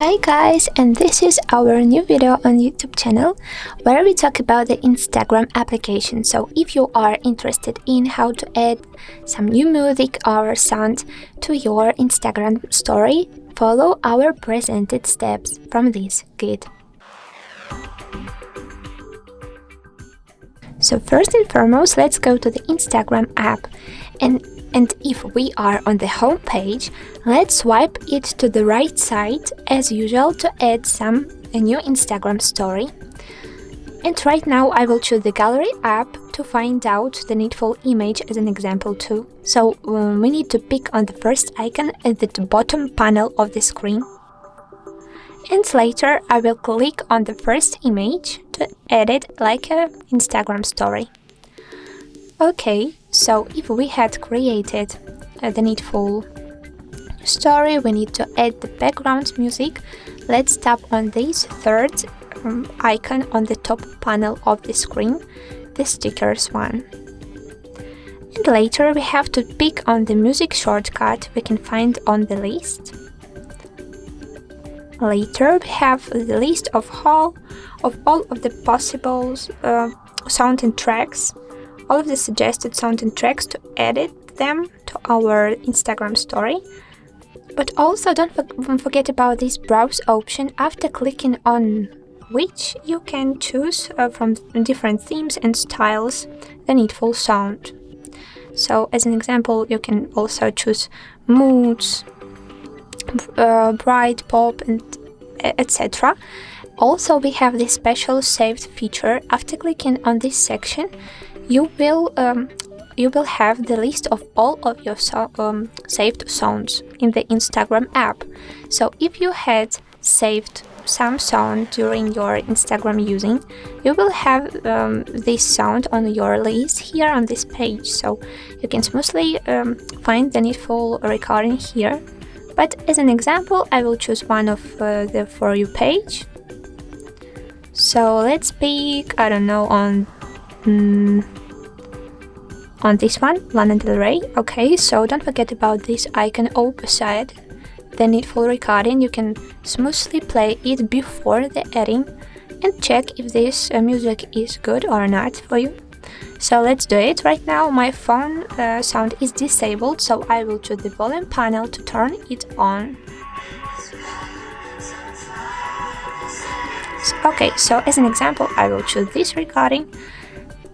Hi guys, and this is our new video on YouTube channel where we talk about the Instagram application. So if you are interested in how to add some new music or sound to your Instagram story, follow our presented steps from this guide. So first and foremost, let's go to the Instagram app, and if we are on the home page, let's swipe it to the right side as usual to add a new Instagram story. And right now I will choose the gallery app to find out the needful image as an example too. So we need to pick on the first icon at the bottom panel of the screen. And later I will click on the first image to add it like an Instagram story. Okay, so if we had created the needful story, we need to add the background music. Let's tap on this third icon on the top panel of the screen, the stickers one. And later we have to pick on the music shortcut we can find on the list. Later we have the list of all of the possible sound and tracks, all of the suggested sound and tracks to edit them to our Instagram story. But also don't forget about this browse option, after clicking on which you can choose from different themes and styles the needful sound. So as an example, you can also choose moods, bright, pop, and etc. Also, we have this special saved feature. After clicking on this section, you will have the list of all of your saved sounds in the Instagram app. So if you had saved some sound during your Instagram using, you will have this sound on your list here on this page. So you can smoothly find the needful recording here. But as an example, I will choose one of the For You page. So let's pick, I don't know, on this one, Lana Del Rey. Okay, so don't forget about this icon opposite the needful recording. You can smoothly play it before the editing and check if this music is good or not for you. So let's do it. Right now my phone sound is disabled, so I will choose the volume panel to turn it on. Okay, so as an example, I will choose this recording.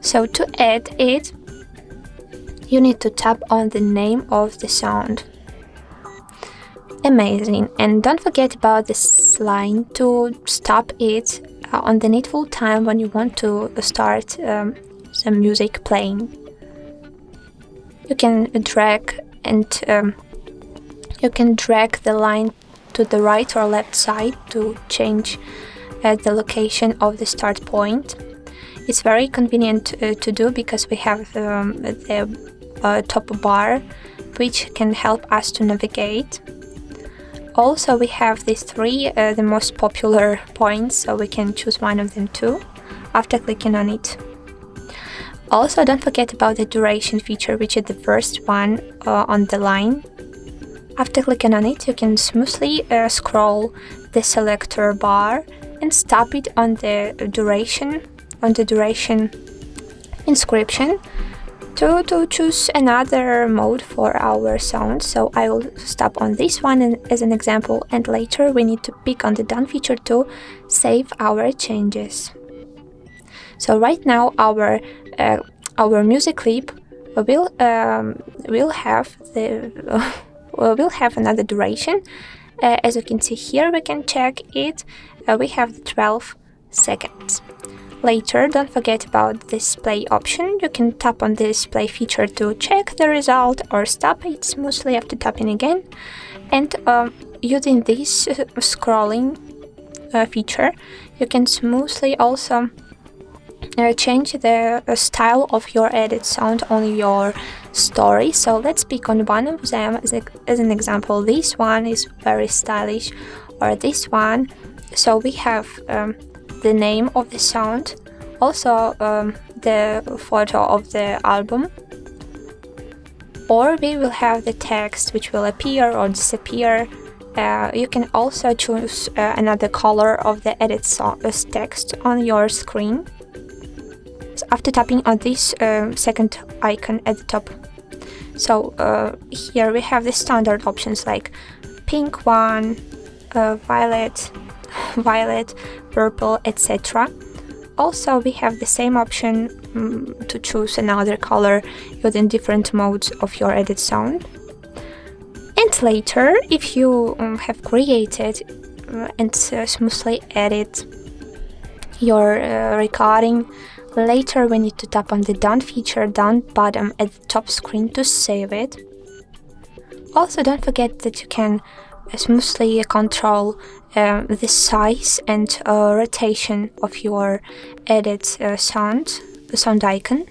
So to add it, you need to tap on the name of the sound. Amazing. And don't forget about this line to stop it on the needful time when you want to start some music playing. You can drag the line to the right or left side to change the location of the start point. It's very convenient to do because we have the top bar, which can help us to navigate. Also, we have these three the most popular points, so we can choose one of them too after clicking on it. Also, don't forget about the duration feature, which is the first one on the line. After clicking on it, you can smoothly scroll the selector bar and stop it on the duration inscription to choose another mode for our sound. So I will stop on this one as an example, and later we need to pick on the done feature to save our changes. So right now our music clip will have another duration. As you can see here, we can check it. We have 12 seconds. Later, don't forget about this play option. You can tap on this play feature to check the result or stop it smoothly after tapping again. And using this scrolling feature, you can smoothly also change the style of your edit sound on your story. So let's pick on one of them as an example. This one is very stylish, or this one. So we have the name of the sound, also the photo of the album, or we will have the text which will appear or disappear You can also choose another color of the edit text on your screen. So after tapping on this second icon at the top. So here we have the standard options like pink one, violet, purple, etc. Also, we have the same option to choose another color using different modes of your edit sound. And later, if you have created and smoothly edit your recording, later we need to tap on the Done feature down bottom at the top screen to save it. Also, don't forget that you can smoothly control the size and rotation of your edit sound icon.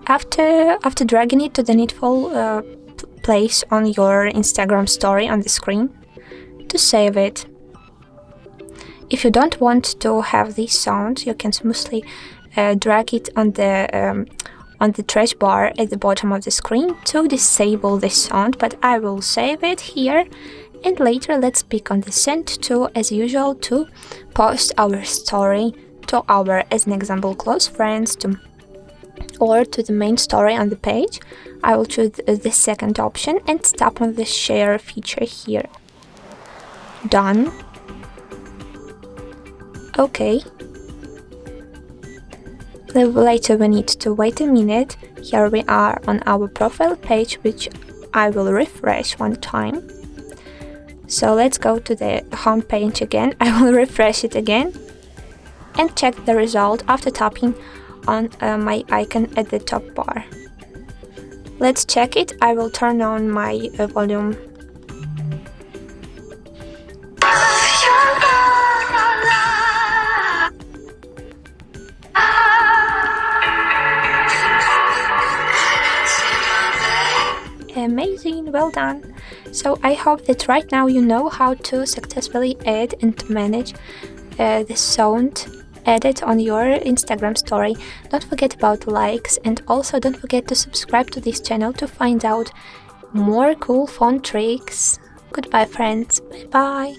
After dragging it to the needful place on your Instagram story on the screen to save it. If you don't want to have this sound, you can smoothly drag it on the trash bar at the bottom of the screen to disable this sound, but I will save it here. And later let's pick on the send to, as usual, to post our story to our, as an example, close friends or to the main story on the page. I will choose the second option and tap on the share feature here. Done. Okay. Later we need to wait a minute. Here we are on our profile page, which I will refresh one time. So let's go to the home page again. I will refresh it again and check the result after tapping on my icon at the top bar. Let's check it. I will turn on my volume. Amazing, well done. So I hope that right now you know how to successfully add and manage the sound edit on your Instagram story. Don't forget about likes, and also don't forget to subscribe to this channel to find out more cool phone tricks. Goodbye friends, bye bye.